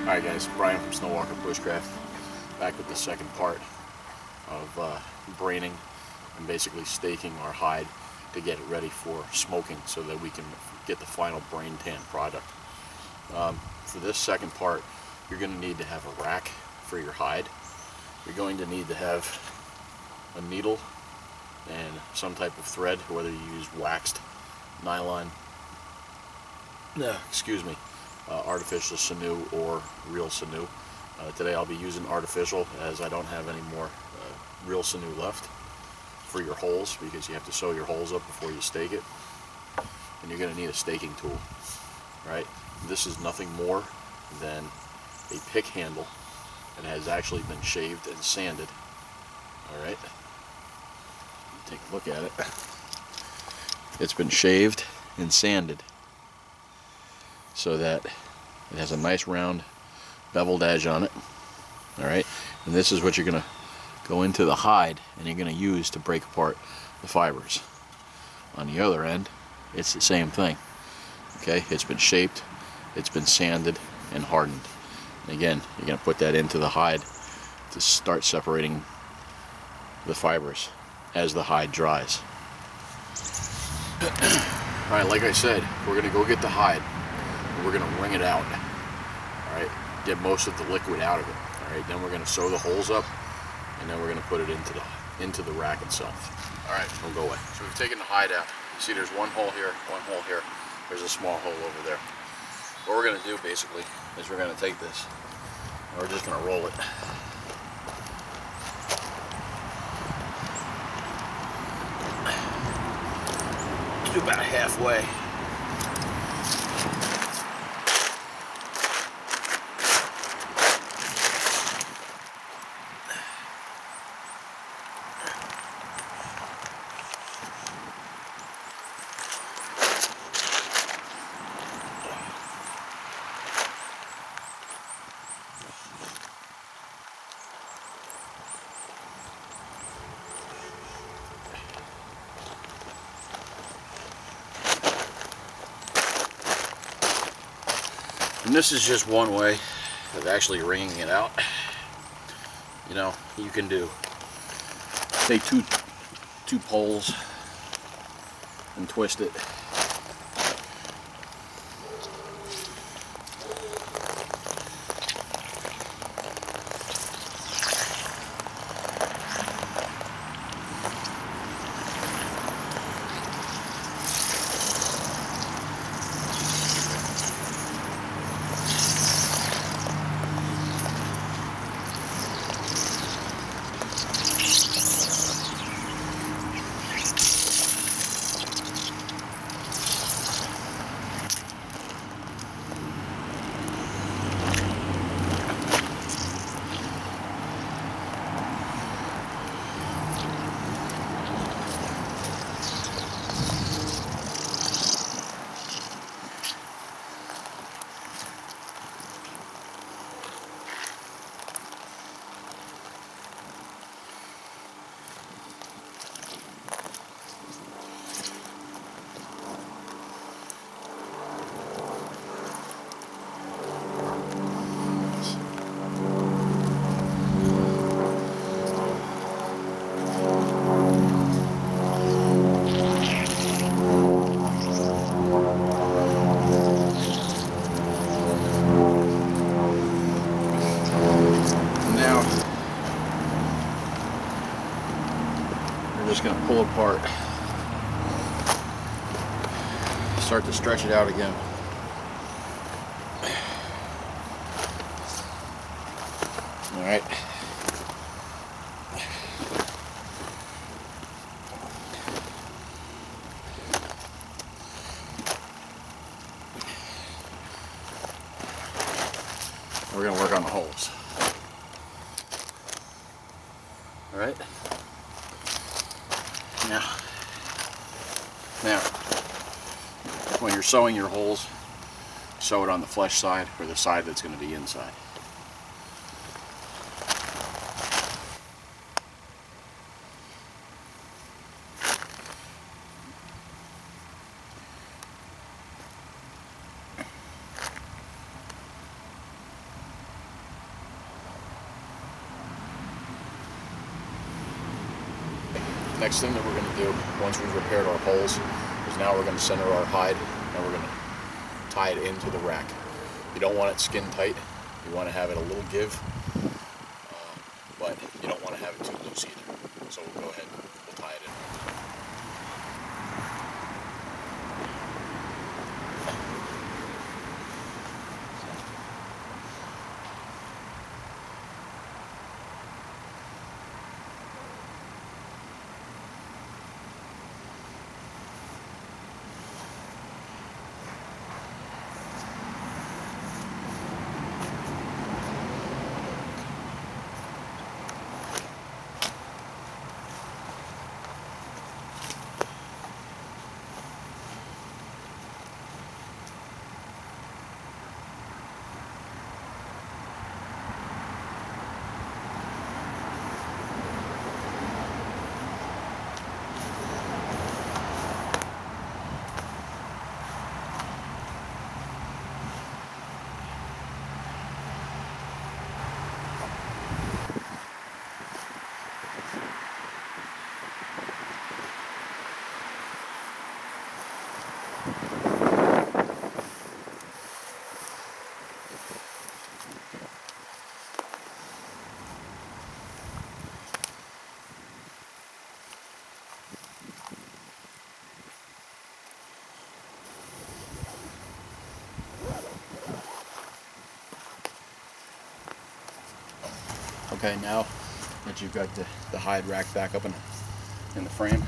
Alright guys, Brian from Snowwalker Bushcraft, back with the second part of braining and basically staking our hide to get it ready for smoking so that we can get the final brain tan product. For this second part, you're going to need to have a rack for your hide. You're going to need to have a needle and some type of thread, whether you use waxed nylon, artificial sinew or real sinew. Today I'll be using artificial as I don't have any more real sinew left for your holes, because you have to sew your holes up before you stake it, and you're going to need a staking tool. Right? This is nothing more than a pick handle that has actually been shaved and sanded. Alright, take a look at it. It's been shaved and sanded so that it has a nice round beveled edge on it. Alright, and this is what you're going to go into the hide and you're going to use to break apart the fibers. On the other end, it's the same thing. Okay, it's been shaped, it's been sanded and hardened. And again, you're going to put that into the hide to start separating the fibers as the hide dries. Alright, like I said, we're going to go get the hide and we're going to wring it out. Alright, get most of the liquid out of it. Alright, then we're going to sew the holes up and then we're going to put it into the rack itself. Alright, we'll go away. So we've taken the hide out. You see there's one hole here, one hole here. There's a small hole over there. What we're going to do basically is we're going to take this and we're just going to roll it. Do about halfway. And this is just one way of actually wringing it out. You know, you can do, say, two poles and twist it. Just going to pull apart, start to stretch it out again. All right. We're going to work on the holes. All right. Now, when you're sewing your holes, sew it on the flesh side or the side that's going to be inside. Next thing that we're going to do, once we've repaired our holes, is now we're going to center our hide and we're going to tie it into the rack. You don't want it skin tight. You want to have it a little give, but you don't want to have it too loose either. So we'll go ahead and we'll tie it in. Okay, now that you've got the hide rack back up in the frame,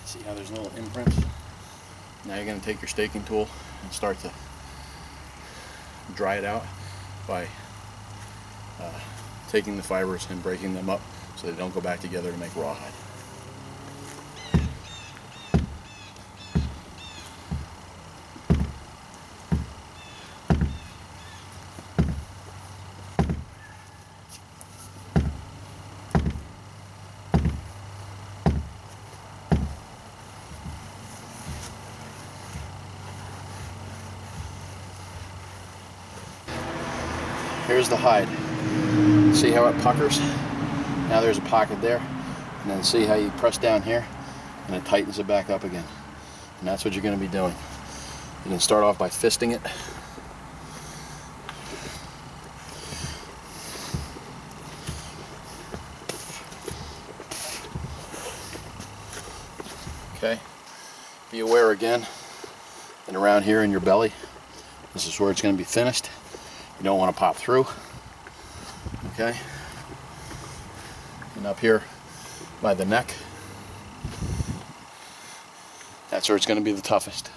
see how there's little imprints? Now you're going to take your staking tool and start to dry it out by taking the fibers and breaking them up so they don't go back together to make rawhide. Here's the hide. See how it puckers? Now there's a pocket there. And then see how you press down here and it tightens it back up again. And that's what you're going to be doing. You can start off by fisting it. Okay. Be aware again that around here in your belly, this is where it's going to be thinnest. You don't want to pop through. Okay. And up here by the neck, that's where it's going to be the toughest.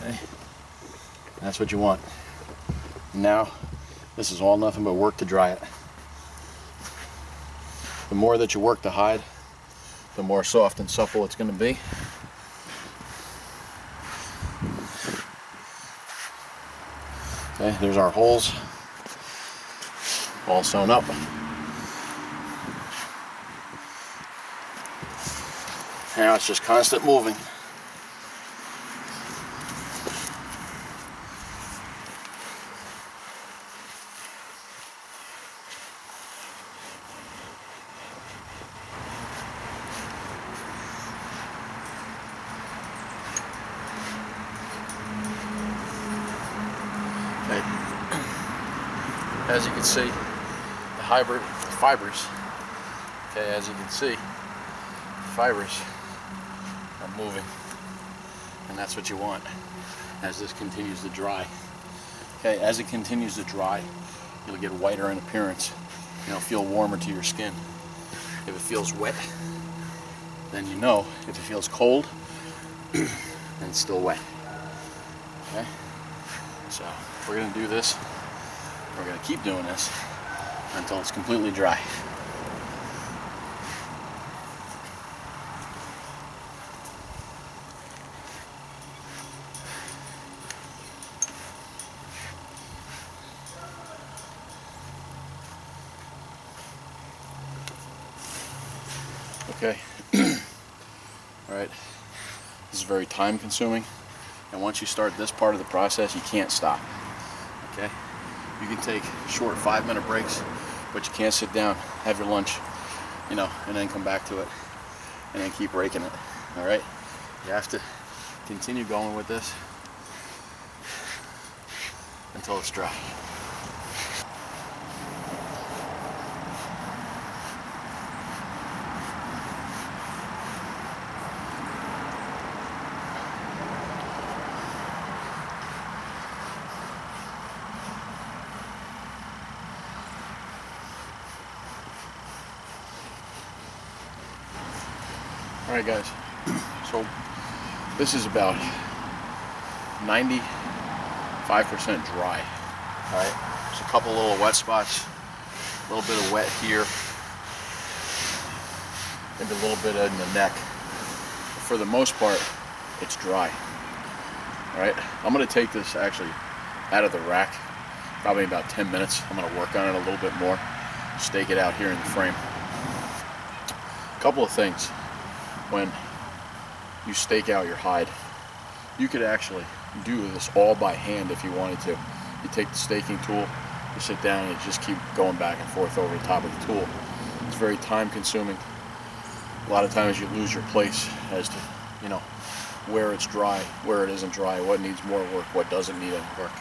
Okay. That's what you want. Now, this is all nothing but work to dry it. The more that you work the hide, the more soft and supple it's going to be. Okay, there's our holes, all sewn up. Now it's just constant moving. As you can see, the fibers, okay, as you can see, the fibers are moving, and that's what you want as this continues to dry. Okay, as it continues to dry, you'll get whiter in appearance, and it'll feel warmer to your skin. If it feels wet, then you know. If it feels cold, then it's still wet. Okay, so we're going to do this. We're going to keep doing this until it's completely dry. Okay. All right. This is very time consuming. And once you start this part of the process, you can't stop. Okay? You can take short 5-minute breaks, but you can't sit down, have your lunch, you know, and then come back to it, and then keep raking it. All right? You have to continue going with this until it's dry. Alright guys, so this is about 95% dry. Alright, there's a couple little wet spots, a little bit of wet here, and a little bit in the neck. For the most part, it's dry. Alright, I'm going to take this actually out of the rack, probably about 10 minutes. I'm going to work on it a little bit more, stake it out here in the frame. A couple of things. When you stake out your hide, you could actually do this all by hand if you wanted to. You take the staking tool, you sit down and you just keep going back and forth over the top of the tool. It's very time consuming. A lot of times you lose your place as to, you know, where it's dry, where it isn't dry, what needs more work, what doesn't need any work.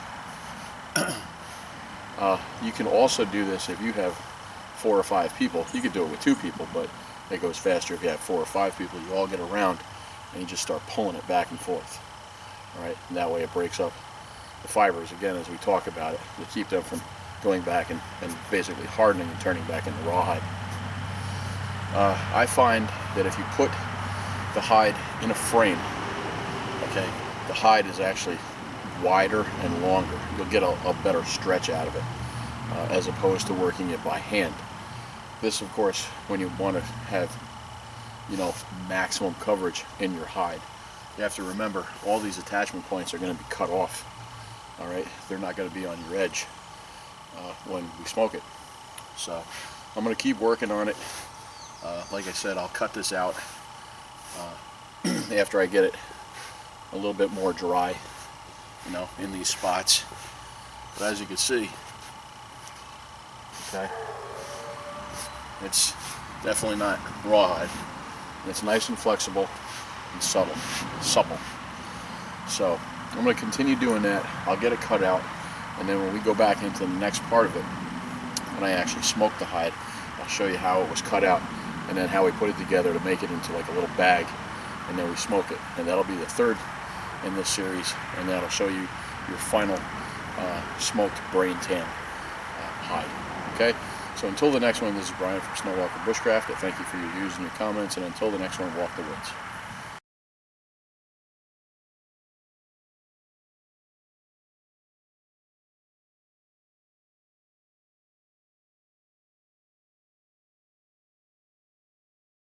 You can also do this if you have 4 or 5 people. You could do it with 2 people, but it goes faster if you have 4 or 5 people. You all get around and you just start pulling it back and forth. All right, and that way it breaks up the fibers again as we talk about it, to keep them from going back and basically hardening and turning back into rawhide. I find that if you put the hide in a frame, okay, the hide is actually wider and longer. You'll get a better stretch out of it as opposed to working it by hand. This, of course, when you want to have, you know, maximum coverage in your hide, you have to remember all these attachment points are going to be cut off. All right, they're not going to be on your edge when we smoke it. So I'm going to keep working on it. Like I said, I'll cut this out after I get it a little bit more dry, you know, in these spots. But as you can see, okay, it's definitely not rawhide. It's nice and flexible and supple. So I'm going to continue doing that. I'll get it cut out, and then when we go back into the next part of it, when I actually smoke the hide, I'll show you how it was cut out and then how we put it together to make it into like a little bag, and then we smoke it. And that'll be the third in this series, and that'll show you your final smoked brain tan hide. Okay? So until the next one, this is Brian from Snowwalker Bushcraft. I thank you for your views and your comments, and until the next one, walk the woods.